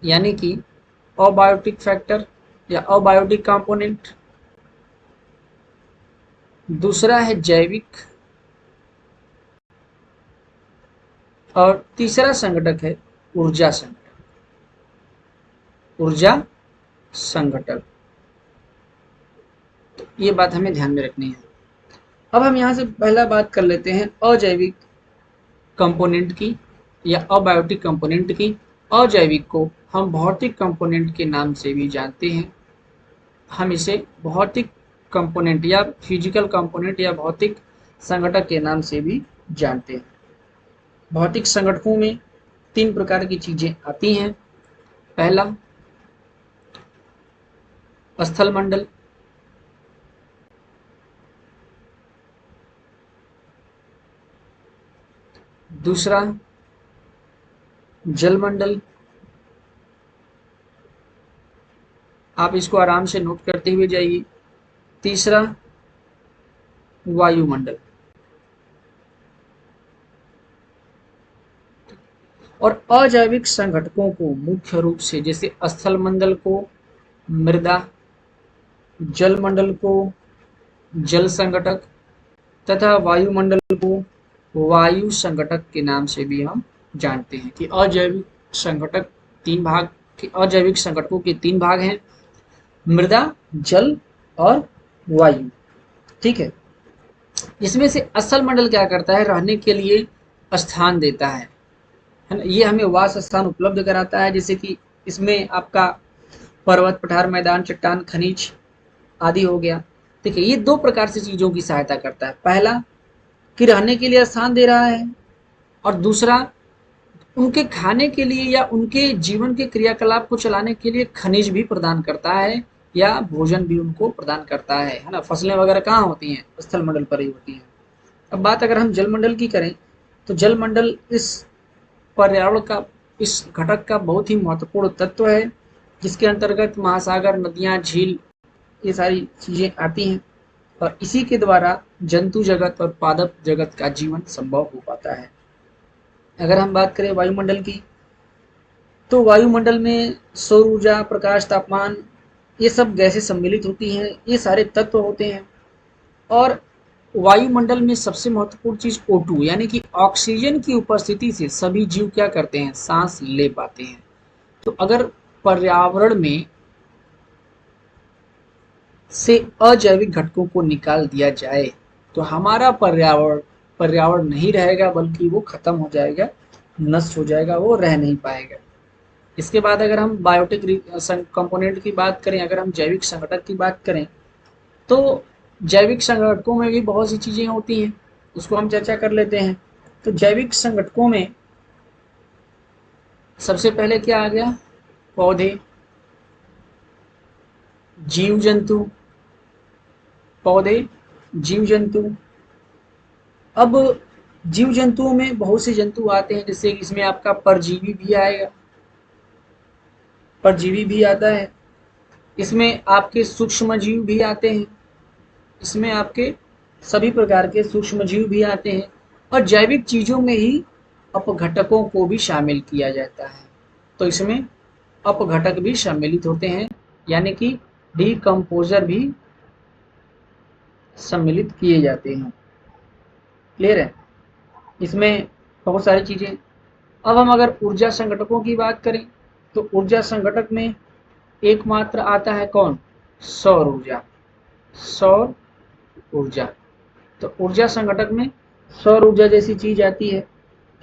यानी कि अबायोटिक फैक्टर या अबायोटिक कंपोनेंट। दूसरा है जैविक, और तीसरा संगठक है ऊर्जा संगठक। ऊर्जा संगठक, तो ये बात हमें ध्यान में रखनी है। अब हम यहाँ से पहला बात कर लेते हैं अजैविक कंपोनेंट की या अबायोटिक कंपोनेंट की। अजैविक को हम भौतिक कंपोनेंट के नाम से भी जानते हैं। हम इसे भौतिक कंपोनेंट या फिजिकल कंपोनेंट या भौतिक संगठक के नाम से भी जानते हैं। भौतिक संगठकों में 3 प्रकार की चीजें आती हैं। पहला स्थल मंडल, दूसरा जल मंडल, आप इसको आराम से नोट करते हुए जाइए। तीसरा वायुमंडल। और अजैविक संगठकों को मुख्य रूप से, जैसे स्थल मंडल को मृदा, जल मंडल को जल संगठक तथा वायुमंडल को वायु संगठक के नाम से भी हम जानते हैं। कि अजैविक संगठक 3 भाग के, अजैविक संगठकों के 3 भाग हैं, मृदा, जल और वायु। ठीक है, इसमें से स्थल मंडल क्या करता है, रहने के लिए स्थान देता है ना, ये हमें वास स्थान उपलब्ध कराता है। जैसे कि इसमें आपका पर्वत, पठार, मैदान, चट्टान, खनिज आदि हो गया। देखिए, ये 2 प्रकार से चीजों की सहायता करता है। पहला कि रहने के लिए स्थान दे रहा है, और दूसरा उनके खाने के लिए या उनके जीवन के क्रियाकलाप को चलाने के लिए खनिज भी प्रदान करता है, या भोजन भी उनको प्रदान करता है ना। फसलें वगैरह कहाँ होती हैं, स्थल मंडल पर ही होती हैं। अब बात अगर हम जल मंडल की करें, तो जल मंडल इस पर्यावरण का, इस घटक का बहुत ही महत्वपूर्ण तत्व है, जिसके अंतर्गत महासागर, नदियाँ, झील, ये सारी चीजें आती हैं, और इसी के द्वारा जंतु जगत और पादप जगत का जीवन संभव हो पाता है। अगर हम बात करें वायुमंडल की, तो वायुमंडल में सौर ऊर्जा, प्रकाश, तापमान, ये सब गैसें सम्मिलित होती हैं, ये सारे तत्व होते हैं। और वायुमंडल में सबसे महत्वपूर्ण चीज O2 यानी कि ऑक्सीजन की उपस्थिति से सभी जीव क्या करते हैं, सांस ले पाते हैं। तो अगर पर्यावरण में से अजैविक घटकों को निकाल दिया जाए तो हमारा पर्यावरण पर्यावरण नहीं रहेगा, बल्कि वो खत्म हो जाएगा, नष्ट हो जाएगा, वो रह नहीं पाएगा। इसके बाद अगर हम बायोटिक कंपोनेंट की बात करें, अगर हम जैविक संगठक की बात करें, तो जैविक संगठकों में भी बहुत सी चीजें होती हैं, उसको हम चर्चा कर लेते हैं। तो जैविक संगठकों में सबसे पहले क्या आ गया? पौधे, जीव जंतु, पौधे, जीव जंतु। अब जीव जंतुओं में बहुत से जंतु आते हैं, जैसे इसमें आपका परजीवी भी आएगा, परजीवी भी आता है, इसमें आपके सूक्ष्म जीव भी आते हैं, इसमें आपके सभी प्रकार के सूक्ष्म जीव भी आते हैं, और जैविक चीजों में ही अपघटकों को भी शामिल किया जाता है। तो इसमें अपघटक भी सम्मिलित होते हैं, यानी कि डिकम्पोजर भी सम्मिलित किए जाते हैं। क्लियर है? इसमें बहुत सारी चीजें। अब हम अगर ऊर्जा संगठकों की बात करें, तो ऊर्जा संगठक में एकमात्र आता है कौन? सौर ऊर्जा, सौर ऊर्जा। तो ऊर्जा संगठक में सौर ऊर्जा जैसी चीज आती है,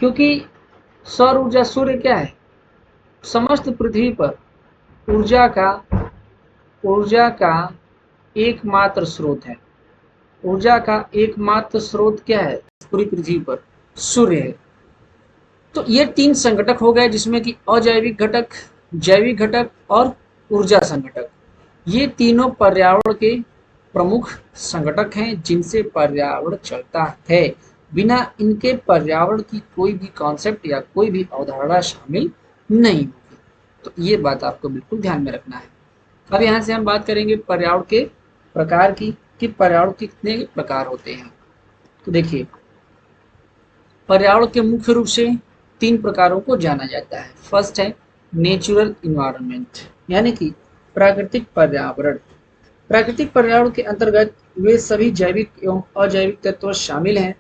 क्योंकि सौर ऊर्जा सूर्य क्या है? समस्त पृथ्वी पर ऊर्जा का एकमात्र स्रोत है। ऊर्जा का एकमात्र स्रोत क्या है पूरी पृथ्वी पर? सूर्य है। तो ये तीन संगठक हो गए, जिसमें कि अजैविक घटक, जैविक घटक और ऊर्जा संगठक। ये तीनों पर्यावरण के प्रमुख संगठक हैं, जिनसे पर्यावरण चलता है। बिना इनके पर्यावरण की कोई भी कॉन्सेप्ट या कोई भी अवधारणा शामिल नहीं होगी। तो ये बात आपको बिल्कुल ध्यान में रखना है। अब यहाँ से हम बात करेंगे पर्यावरण के प्रकार की, कि पर्यावरण के कितने प्रकार होते हैं। तो देखिए, पर्यावरण के मुख्य रूप से तीन प्रकारों को जाना जाता है। फर्स्ट है नेचुरल इन्वायरमेंट, यानी कि प्राकृतिक पर्यावरण। प्राकृतिक पर्यावरण के अंतर्गत वे सभी जैविक एवं अजैविक तत्व शामिल हैं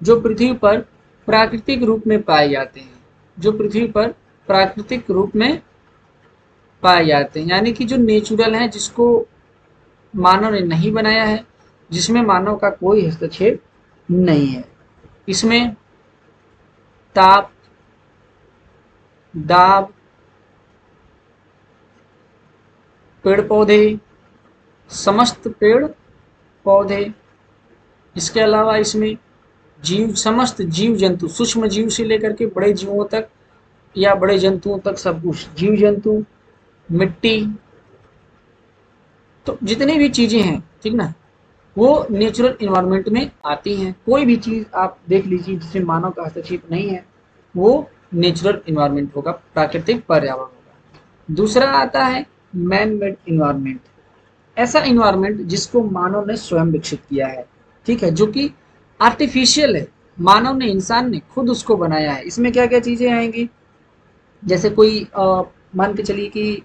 जो पृथ्वी पर प्राकृतिक रूप में पाए जाते हैं, जो पृथ्वी पर प्राकृतिक रूप में पाए जाते हैं, यानी कि जो नेचुरल है, जिसको मानव ने नहीं बनाया है, जिसमें मानव का कोई हस्तक्षेप नहीं है। इसमें ताप, दाब, पेड़ पौधे, समस्त पेड़ पौधे, इसके अलावा इसमें जीव, समस्त जीव जंतु, सूक्ष्म जीव से लेकर के बड़े जीवों तक या बड़े जंतुओं तक सब कुछ, जीव जंतु, मिट्टी, तो जितनी भी चीजें हैं, ठीक ना, वो नेचुरल इन्वायरमेंट में आती हैं। कोई भी चीज आप देख लीजिए जिसमें मानव का हस्तक्षेप नहीं है, वो नेचुरल इन्वायरमेंट होगा, प्राकृतिक पर्यावरण होगा। दूसरा आता है मैन मेड इन्वायरमेंट, ऐसा इन्वायरमेंट जिसको मानव ने स्वयं विकसित किया है, ठीक है, जो कि आर्टिफिशियल है, मानव ने, इंसान ने खुद उसको बनाया है। इसमें क्या क्या चीजें आएंगी? जैसे कोई मान के चलिए कि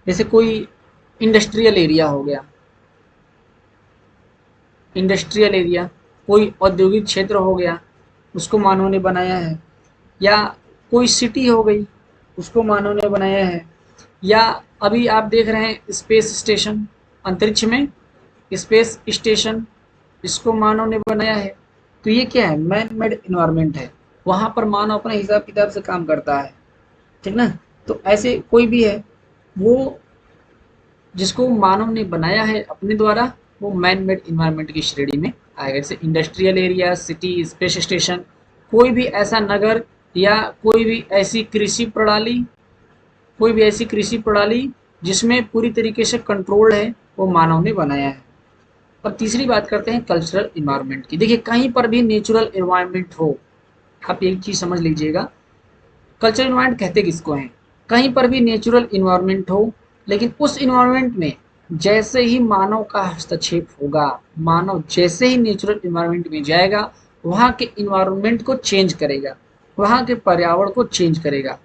जैसे कोई इंडस्ट्रियल एरिया हो गया, इंडस्ट्रियल एरिया, कोई औद्योगिक क्षेत्र हो गया, उसको मानव ने बनाया है। या कोई सिटी हो गई, उसको मानव ने बनाया है। या अभी आप देख रहे हैं स्पेस स्टेशन, अंतरिक्ष में स्पेस स्टेशन, इसको मानव ने बनाया है। तो ये क्या है? मैन मेड इन्वायरमेंट है, वहाँ पर मानव अपने हिसाब किताब से काम करता है, ठीक ना। तो ऐसे कोई भी है, वो जिसको मानव ने बनाया है अपने द्वारा, वो मैन मेड इन्वायरमेंट की श्रेणी में आएगा। जैसे industrial area, city, space station, कोई भी ऐसा नगर या कोई भी ऐसी कृषि प्रणाली, कोई भी ऐसी कृषि प्रणाली जिसमें पूरी तरीके से कंट्रोल है, वो मानव ने बनाया है। और तीसरी बात करते हैं कल्चरल इन्वायरमेंट की। देखिए, कहीं पर भी नेचुरल इन्वायरमेंट हो, आप एक चीज समझ लीजिएगा, कल्चरल इन्वायरमेंट कहते किसको हैं? कहीं पर भी नेचुरल इन्वायरमेंट हो, लेकिन उस इन्वायरमेंट में जैसे ही मानव का हस्तक्षेप होगा, मानव जैसे ही नेचुरल इन्वायरमेंट में जाएगा, वहाँ के इन्वायरमेंट को चेंज करेगा, वहाँ के पर्यावरण को चेंज करेगा,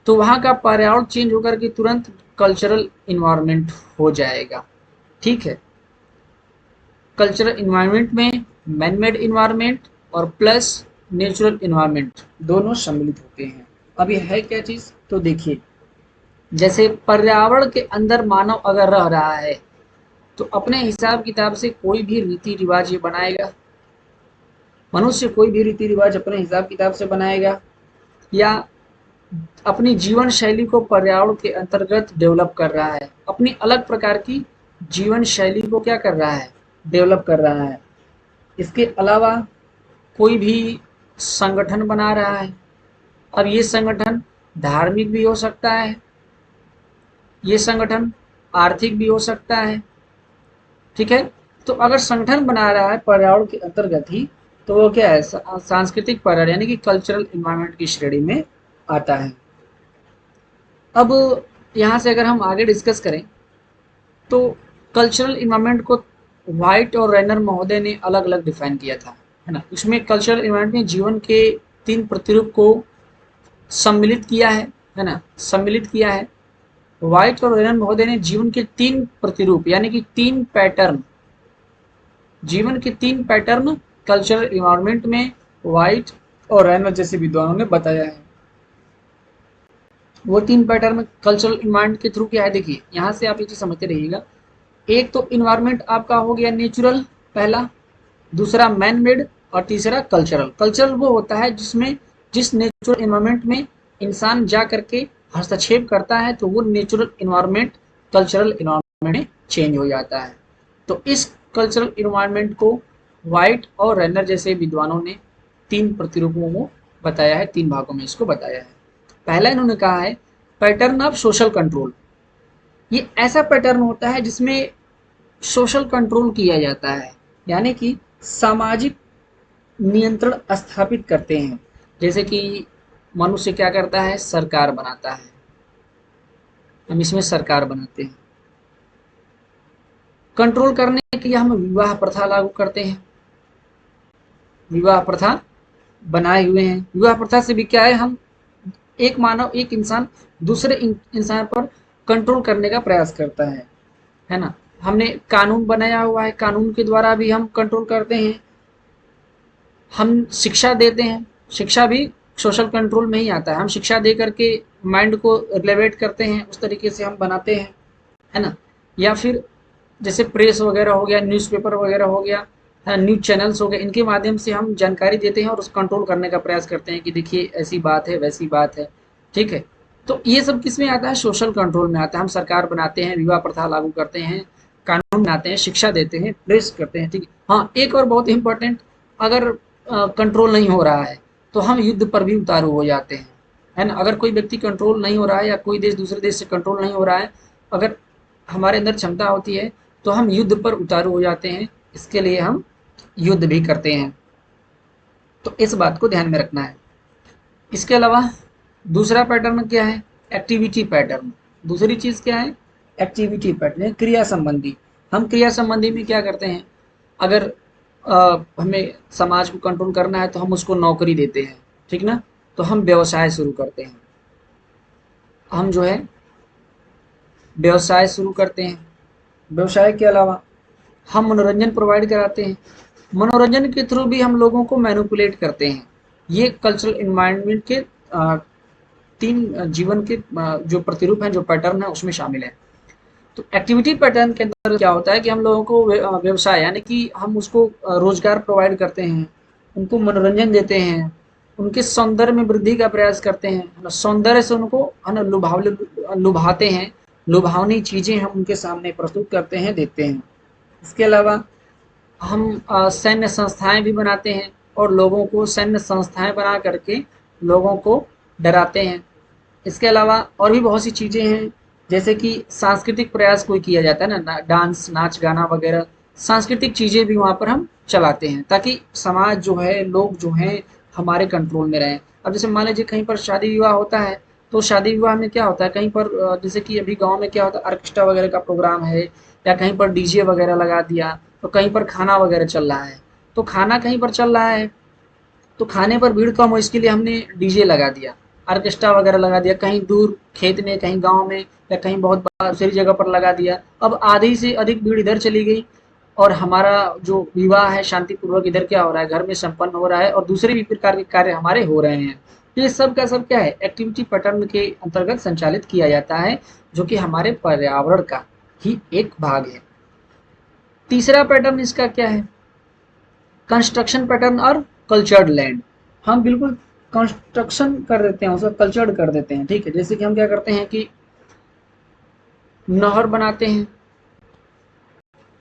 तो वहाँ का पर्यावरण चेंज होकर के तुरंत कल्चरल इन्वायरमेंट हो जाएगा, ठीक है। कल्चरल इन्वायरमेंट में मैन मेड इन्वायरमेंट और प्लस नेचुरल इन्वायरमेंट दोनों सम्मिलित होते हैं। अब ये है क्या चीज? तो देखिए, जैसे पर्यावरण के अंदर मानव अगर रह रहा है तो अपने हिसाब किताब से कोई भी रीति रिवाज ये बनाएगा। मनुष्य कोई भी रीति रिवाज अपने हिसाब किताब से बनाएगा या अपनी जीवन शैली को पर्यावरण के अंतर्गत डेवलप कर रहा है, अपनी अलग प्रकार की जीवन शैली को क्या कर रहा है, डेवलप कर रहा है। इसके अलावा कोई भी संगठन बना रहा है। अब ये संगठन धार्मिक भी हो सकता है, ये संगठन आर्थिक भी हो सकता है, ठीक है। तो अगर संगठन बना रहा है पर्यावरण के अंतर्गत ही, तो वो क्या है, सांस्कृतिक पर्यावरण यानी कि कल्चरल इन्वायरमेंट की श्रेणी में आता है। अब यहाँ से अगर हम आगे डिस्कस करें तो कल्चरल इन्वायरमेंट को व्हाइट और रेनर महोदय ने अलग अलग डिफाइन किया था, है ना। इसमें कल्चरल इन्वायरमेंट में जीवन के 3 प्रतिरूप को सम्मिलित किया है ना, सम्मिलित किया है। व्हाइट और रेनर महोदय ने जीवन के 3 प्रतिरूप यानी कि 3 पैटर्न, जीवन के 3 पैटर्न कल्चरल इन्वायरमेंट में व्हाइट और रेनर जैसे विद्वानों ने बताया है। वो 3 पैटर्न कल्चरल इन्वायरमेंट के थ्रू क्या है, देखिए यहाँ से आप ये चीज समझते रहिएगा। एक तो इन्वायरमेंट आपका हो गया नेचुरल पहला, दूसरा मैन मेड और तीसरा कल्चरल। कल्चरल वो होता है जिसमें जिस नेचुरल इन्वायरमेंट में इंसान जा करके हस्तक्षेप करता है तो वो नेचुरल इन्वायरमेंट कल्चरल इन्वायरमेंट में चेंज हो जाता है। तो इस कल्चरल इन्वायरमेंट को व्हाइट और रेनर जैसे विद्वानों ने 3 प्रतिरूपों को बताया है, 3 भागों में इसको बताया है। पहला इन्होंने कहा है पैटर्न ऑफ सोशल कंट्रोल। ये ऐसा पैटर्न होता है जिसमें सोशल कंट्रोल किया जाता है, यानी कि सामाजिक नियंत्रण स्थापित करते हैं। जैसे कि मनुष्य क्या करता है, सरकार बनाता है, हम इसमें सरकार बनाते हैं। कंट्रोल करने के लिए हम विवाह प्रथा लागू करते हैं, विवाह प्रथा बनाए हुए हैं। विवाह प्रथा से भी क्या है, हम एक मानव, एक इंसान दूसरे इंसान पर कंट्रोल करने का प्रयास करता है ना। हमने कानून बनाया हुआ है, कानून के द्वारा भी हम कंट्रोल करते हैं। हम शिक्षा देते हैं, शिक्षा भी सोशल कंट्रोल में ही आता है। हम शिक्षा दे करके माइंड को रिलेवेट करते हैं, उस तरीके से हम बनाते हैं, है ना। या फिर जैसे प्रेस वगैरह हो गया, न्यूज़पेपर वगैरह हो गया, न्यूज चैनल्स हो गए, इनके माध्यम से हम जानकारी देते हैं और उस कंट्रोल करने का प्रयास करते हैं कि देखिए ऐसी बात है, वैसी बात है, ठीक है। तो ये सब किस में आता है, सोशल कंट्रोल में आता है। हम सरकार बनाते हैं, विवाह प्रथा लागू करते हैं, कानून बनाते हैं, शिक्षा देते हैं, प्रेस करते हैं, ठीक है। हाँ, एक और बहुत इंपॉर्टेंट, अगर कंट्रोल नहीं हो रहा है तो हम युद्ध पर भी उतारू हो जाते हैं, है ना। अगर कोई व्यक्ति कंट्रोल नहीं हो रहा है या कोई देश दूसरे देश से कंट्रोल नहीं हो रहा है, अगर हमारे अंदर क्षमता होती है तो हम युद्ध पर उतारू हो जाते हैं। इसके लिए हम युद्ध भी करते हैं, तो इस बात को ध्यान में रखना है। इसके अलावा दूसरा पैटर्न क्या है, एक्टिविटी पैटर्न। दूसरी चीज क्या है, एक्टिविटी पैटर्न, क्रिया संबंधी। हम क्रिया संबंधी में क्या करते हैं, अगर हमें समाज को कंट्रोल करना है तो हम उसको नौकरी देते हैं, ठीक ना। तो हम व्यवसाय शुरू करते हैं, हम जो है व्यवसाय शुरू करते हैं। व्यवसाय के अलावा हम मनोरंजन प्रोवाइड कराते हैं, मनोरंजन के थ्रू भी हम लोगों को मैनिपुलेट करते हैं। ये कल्चरल इन्वायरमेंट के 3 जीवन के जो प्रतिरूप हैं, जो पैटर्न है, उसमें शामिल है। तो एक्टिविटी पैटर्न के अंदर क्या होता है कि हम लोगों को व्यवसाय यानी कि हम उसको रोजगार प्रोवाइड करते हैं, उनको मनोरंजन देते हैं, उनके सौंदर्य में वृद्धि का प्रयास करते हैं, सौंदर्य से उनको है ना लुभाते हैं, लुभावनी चीजें हम उनके सामने प्रस्तुत करते हैं, देते हैं। इसके अलावा हम सैन्य संस्थाएं भी बनाते हैं और लोगों को सैन्य संस्थाएं बना करके लोगों को डराते हैं। इसके अलावा और भी बहुत सी चीज़ें हैं, जैसे कि सांस्कृतिक प्रयास कोई किया जाता है ना, डांस, नाच गाना वगैरह, सांस्कृतिक चीज़ें भी वहाँ पर हम चलाते हैं ताकि समाज जो है, लोग जो हैं, हमारे कंट्रोल में रहें। अब जैसे मान लीजिए कहीं पर शादी विवाह होता है, तो शादी विवाह में क्या होता है, कहीं पर जैसे कि अभी गांव में क्या होता है, ऑर्केस्ट्रा वगैरह का प्रोग्राम है या कहीं पर डीजे वगैरह लगा दिया, तो कहीं पर खाना वगैरह चल रहा है, तो खाना कहीं पर चल रहा है तो खाने पर भीड़ कम हो इसके लिए हमने डीजे लगा दिया, ऑर्केस्ट्रा वगैरह लगा दिया, कहीं दूर खेत में, कहीं गांव में या कहीं बहुत दूसरी जगह पर लगा दिया। अब आधी से अधिक भीड़ इधर चली गई और हमारा जो विवाह है शांतिपूर्वक इधर क्या हो रहा है, घर में संपन्न हो रहा है और दूसरे भी प्रकार के कार्य हमारे हो रहे हैं। ये सब का सब क्या है, एक्टिविटी पैटर्न के अंतर्गत संचालित किया जाता है, जो कि हमारे पर्यावरण का ही एक भाग है। तीसरा पैटर्न इसका क्या है, कंस्ट्रक्शन पैटर्न और कल्चर्ड लैंड। हम बिल्कुल कंस्ट्रक्शन कर देते हैं, उसका कल्चर्ड कर देते हैं, ठीक है। जैसे कि हम क्या करते हैं कि नहर बनाते हैं,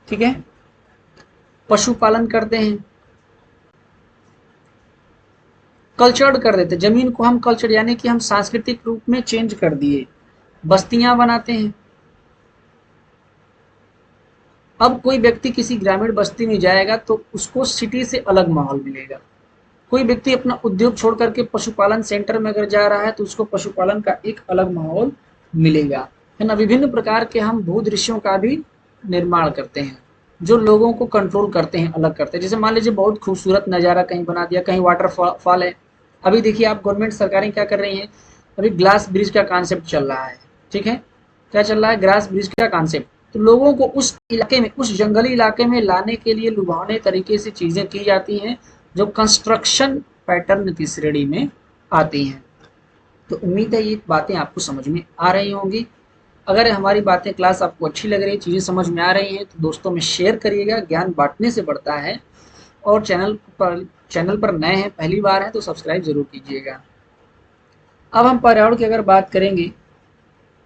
ठीक है, पशुपालन करते हैं, कल्चर्ड कर देते हैं जमीन को हम, कल्चर यानी कि हम सांस्कृतिक रूप में चेंज कर दिए, बस्तियां बनाते हैं। अब कोई व्यक्ति किसी ग्रामीण बस्ती में जाएगा तो उसको सिटी से अलग माहौल मिलेगा। कोई व्यक्ति अपना उद्योग छोड़ करके पशुपालन सेंटर में अगर जा रहा है तो उसको पशुपालन का एक अलग माहौल मिलेगा, है ना। विभिन्न प्रकार के हम भूदृश्यों का भी निर्माण करते हैं, जो लोगों को कंट्रोल करते हैं, अलग करते हैं। जैसे मान लीजिए बहुत खूबसूरत नज़ारा कहीं बना दिया, कहीं वाटरफॉल है। अभी देखिए आप, गवर्नमेंट सरकारें क्या कर रही हैं, अभी ग्लास ब्रिज का कॉन्सेप्ट चल रहा है, ठीक है। क्या चल रहा है, ग्लास ब्रिज का कॉन्सेप्ट। तो लोगों को उस इलाके में, उस जंगली इलाके में लाने के लिए लुभावने तरीके से चीज़ें की जाती हैं, जो कंस्ट्रक्शन पैटर्न की श्रेणी में आती हैं। तो उम्मीद है ये बातें आपको समझ में आ रही होंगी। अगर हमारी बातें, क्लास आपको अच्छी लग रही है, चीज़ें समझ में आ रही हैं, तो दोस्तों में शेयर करिएगा, ज्ञान बांटने से बढ़ता है। और चैनल पर नए हैं, पहली बार हैं, तो सब्सक्राइब जरूर कीजिएगा। अब हम पर्यावरण की अगर बात करेंगे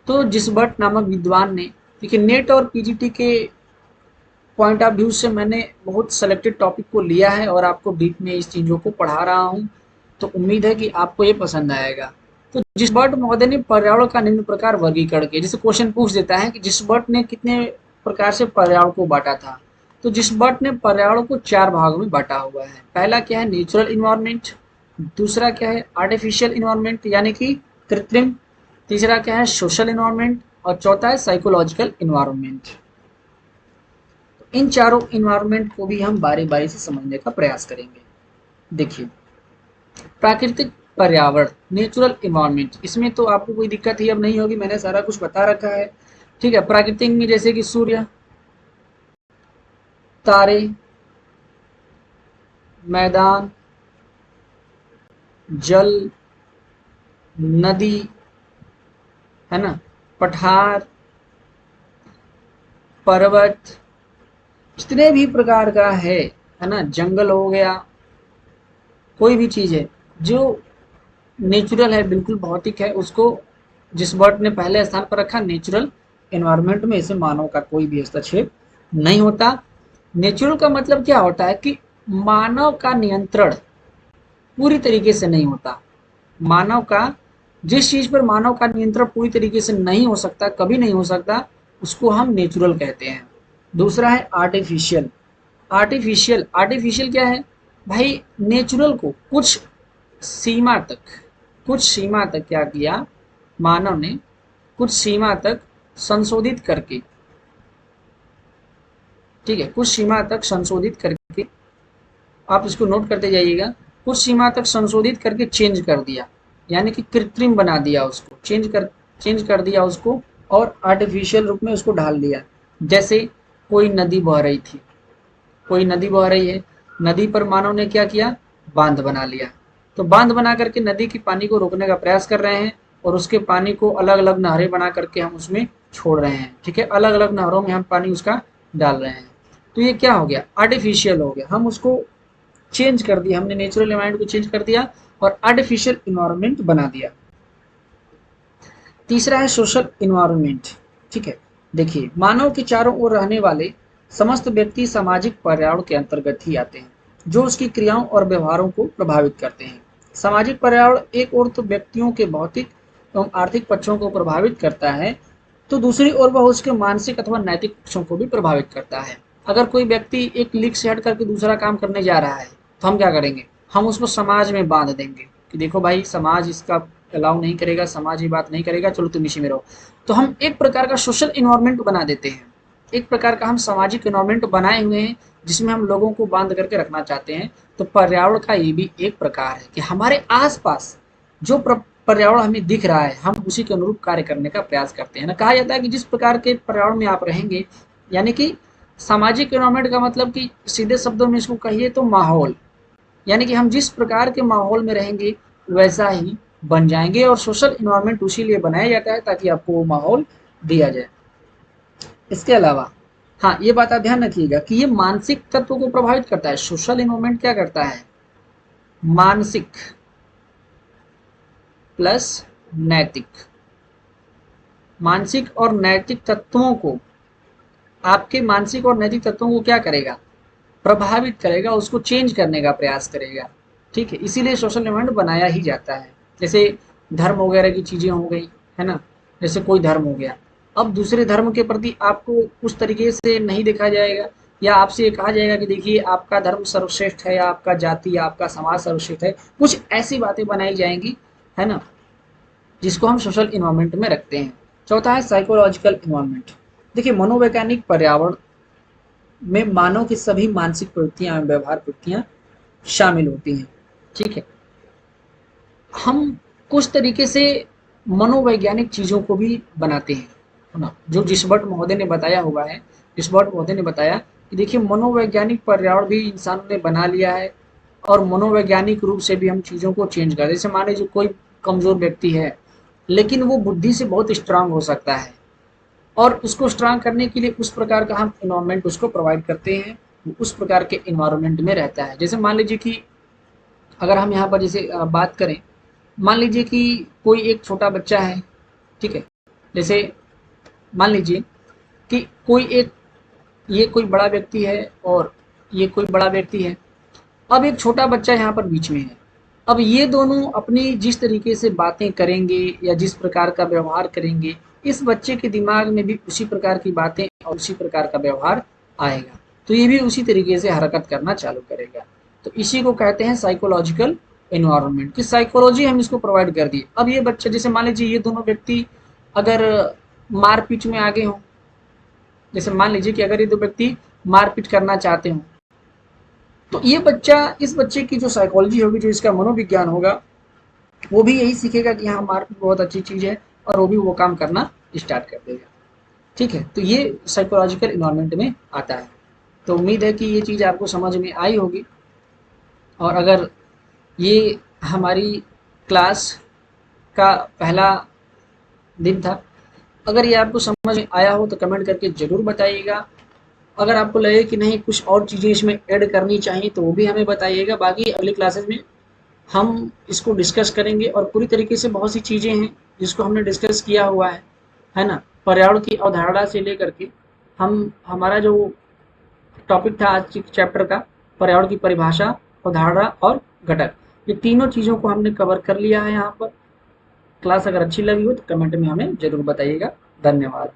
तो जिसबर्ट नामक विद्वान ने, देखिए नेट और पीजीटी के पॉइंट ऑफ व्यू से मैंने बहुत सेलेक्टेड टॉपिक को लिया है और आपको डीप में इस चीज़ों को पढ़ा रहा हूँ, तो उम्मीद है कि आपको ये पसंद आएगा। तो जिसबर्ट महोदय ने पर्यावरण का निम्न प्रकार वर्गीकरण किया। जैसे क्वेश्चन पूछ देता है कि जिसबर्ट ने कितने प्रकार से पर्यावरण को बांटा था, तो जिसबर्ट ने पर्यावरण को 4 भागों में बांटा हुआ है। पहला क्या है, नेचुरल इन्वायरमेंट। दूसरा क्या है, आर्टिफिशियल इन्वायरमेंट यानी कि कृत्रिम। तीसरा क्या है, सोशल इन्वायरमेंट। और चौथा है साइकोलॉजिकल इन्वायरमेंट। इन चारों इन्वायरमेंट को भी हम बारी बारी से समझने का प्रयास करेंगे। देखिए, प्राकृतिक पर्यावरण, नेचुरल इन्वायरमेंट, इसमें तो आपको कोई दिक्कत ही अब नहीं होगी, मैंने सारा कुछ बता रखा है, ठीक है। प्राकृतिक में जैसे कि सूर्य, तारे, मैदान, जल, नदी, है ना, पठार, पर्वत, जितने भी प्रकार का है ना, जंगल हो गया, कोई भी चीज है जो नेचुरल है, बिल्कुल भौतिक है, उसको जिसबर्ट ने पहले स्थान पर रखा नेचुरल एनवायरनमेंट में। इसे मानव का कोई भी हस्तक्षेप नहीं होता। नेचुरल का मतलब क्या होता है कि मानव का नियंत्रण पूरी तरीके से नहीं होता। मानव का, जिस चीज पर मानव का नियंत्रण पूरी तरीके से नहीं हो सकता, कभी नहीं हो सकता, उसको हम नेचुरल कहते हैं। दूसरा है आर्टिफिशियल। आर्टिफिशियल, आर्टिफिशियल क्या है भाई, नेचुरल को सीमा तक कुछ सीमा तक क्या किया, मानव ने कुछ सीमा तक संशोधित करके, ठीक है, कुछ सीमा तक संशोधित करके, आप इसको नोट करते जाइएगा, कुछ सीमा तक संशोधित करके चेंज कर दिया, यानी कि कृत्रिम बना दिया उसको, चेंज कर दिया उसको, और आर्टिफिशियल रूप में उसको ढाल दिया। जैसे कोई नदी बह रही थी, कोई नदी बह रही है, नदी पर मानव ने क्या किया, बांध बना लिया। तो बांध बना करके नदी की पानी को रोकने का प्रयास कर रहे हैं, और उसके पानी को अलग अलग नहरें बना करके हम उसमें छोड़ रहे हैं, ठीक है, अलग अलग नहरों में हम पानी उसका डाल रहे हैं। तो ये क्या हो गया, आर्टिफिशियल हो गया, हम उसको चेंज कर दिया, हमने नेचुरल एनवायरनमेंट को चेंज कर दिया और आर्टिफिशियल इन्वायरमेंट बना दिया। तीसरा है सोशल इन्वायरमेंट, ठीक है। देखिए, मानव के चारों ओर रहने वाले समस्त व्यक्ति सामाजिक पर्यावरण के अंतर्गत ही आते हैं, जो उसकी क्रियाओं और व्यवहारों को प्रभावित करते हैं। सामाजिक पर्यावरण एक ओर तो व्यक्तियों के भौतिक एवं आर्थिक पक्षों को प्रभावित करता है, तो दूसरी ओर वह उसके मानसिक अथवा नैतिक पक्षों को भी प्रभावित करता है। अगर कोई व्यक्ति एक लीग से हट करके दूसरा काम करने जा रहा है, तो हम क्या करेंगे, हम उसको समाज में बांध देंगे कि देखो भाई, समाज इसका अलाउ नहीं करेगा, समाज ये बात नहीं करेगा, चलो तुम इसी में रहो। तो हम एक प्रकार का सोशल इन्वायरमेंट बना देते हैं, एक प्रकार का हम सामाजिक इन्वायरमेंट बनाए हुए हैं, जिसमें हम लोगों को बांध करके रखना चाहते हैं। तो पर्यावरण का ये भी एक प्रकार है कि हमारे आसपास जो पर्यावरण हमें दिख रहा है, हम उसी के अनुरूप कार्य करने का प्रयास करते हैं ना। कहा जाता है कि जिस प्रकार के पर्यावरण में आप रहेंगे, यानी कि सामाजिक इन्वायरमेंट का मतलब कि सीधे शब्दों में इसको कहिए तो माहौल, यानी कि हम जिस प्रकार के माहौल में रहेंगे, वैसा ही बन जाएंगे। और सोशल इन्वायरमेंट उसी लिए बनाया जाता है ताकि आपको वो माहौल दिया जाए। इसके अलावा हाँ, ये बात आप ध्यान रखिएगा कि ये मानसिक तत्व को प्रभावित करता है। सोशल इन्वायरमेंट क्या करता है? मानसिक प्लस नैतिक। मानसिक और नैतिक तत्वों को, आपके मानसिक और नैतिक तत्वों को क्या करेगा? प्रभावित करेगा, उसको चेंज करने का प्रयास करेगा। ठीक है, इसीलिए सोशल इवेंट बनाया ही जाता है। जैसे धर्म वगैरह की चीजें हो गई, है ना। जैसे कोई धर्म हो गया, अब दूसरे धर्म के प्रति आपको उस तरीके से नहीं देखा जाएगा, या आपसे ये कहा जाएगा कि देखिए आपका धर्म सर्वश्रेष्ठ है, या आपका जाति या आपका समाज सर्वश्रेष्ठ है। कुछ ऐसी बातें बनाई जाएंगी, है ना, जिसको हम सोशल इन्वायरमेंट में रखते हैं। चौथा है साइकोलॉजिकल इन्वायरमेंट। देखिए मनोवैज्ञानिक पर्यावरण में मानव की सभी मानसिक प्रवृत्तियां एवं व्यवहार प्रवृत्तियां शामिल होती हैं। ठीक है, हम कुछ तरीके से मनोवैज्ञानिक चीजों को भी बनाते हैं, है ना। जो जिसबर्ट महोदय ने बताया हुआ है, जिसबर्ट महोदय ने बताया कि देखिए मनोवैज्ञानिक पर्यावरण भी इंसानों ने बना लिया है, और मनोवैज्ञानिक रूप से भी हम चीजों को चेंज कर, जैसे मान लीजिए कोई कमजोर व्यक्ति है, लेकिन वो बुद्धि से बहुत स्ट्रांग हो सकता है, और उसको स्ट्रांग करने के लिए उस प्रकार का हम इन्वायरमेंट उसको प्रोवाइड करते हैं, वो उस प्रकार के इन्वायरमेंट में रहता है। जैसे मान लीजिए कि अगर हम यहाँ पर जैसे बात करें, मान लीजिए कि कोई एक छोटा बच्चा है, ठीक है। जैसे मान लीजिए कि कोई एक, ये कोई बड़ा व्यक्ति है और ये कोई बड़ा व्यक्ति है, अब एक छोटा बच्चा यहाँ पर बीच में है। अब ये दोनों अपनी जिस तरीके से बातें करेंगे या जिस प्रकार का व्यवहार करेंगे, इस बच्चे के दिमाग में भी उसी प्रकार की बातें और उसी प्रकार का व्यवहार आएगा, तो ये भी उसी तरीके से हरकत करना चालू करेगा। तो इसी को कहते हैं साइकोलॉजिकल एनवायरनमेंट, की साइकोलॉजी हम इसको प्रोवाइड कर दिए। अब ये बच्चा, जैसे मान लीजिए ये दोनों व्यक्ति अगर मारपीट में आगे हों, जैसे मान लीजिए कि अगर ये दो व्यक्ति मारपीट करना चाहते हो, तो ये बच्चा, इस बच्चे की जो साइकोलॉजी होगी, जो इसका मनोविज्ञान होगा, वो भी यही सीखेगा कि हाँ मारपीट बहुत अच्छी चीज़ है, और वो भी वो काम करना स्टार्ट कर देगा। ठीक है, तो ये साइकोलॉजिकल इन्वायरमेंट में आता है। तो उम्मीद है कि ये चीज़ आपको समझ में आई होगी, और अगर ये हमारी क्लास का पहला दिन था, अगर ये आपको समझ में आया हो तो कमेंट करके ज़रूर बताइएगा। अगर आपको लगे कि नहीं कुछ और चीज़ें इसमें ऐड करनी चाहिए तो वो भी हमें बताइएगा। बाकी अगली क्लासेस में हम इसको डिस्कस करेंगे, और पूरी तरीके से बहुत सी चीज़ें हैं जिसको हमने डिस्कस किया हुआ है ना। पर्यावरण की अवधारणा से लेकर के हम, हमारा जो टॉपिक था आज के चैप्टर का, पर्यावरण की परिभाषा, अवधारणा और घटक, ये तीनों चीज़ों को हमने कवर कर लिया है यहाँ पर। क्लास अगर अच्छी लगी हो तो कमेंट में हमें ज़रूर बताइएगा। धन्यवाद।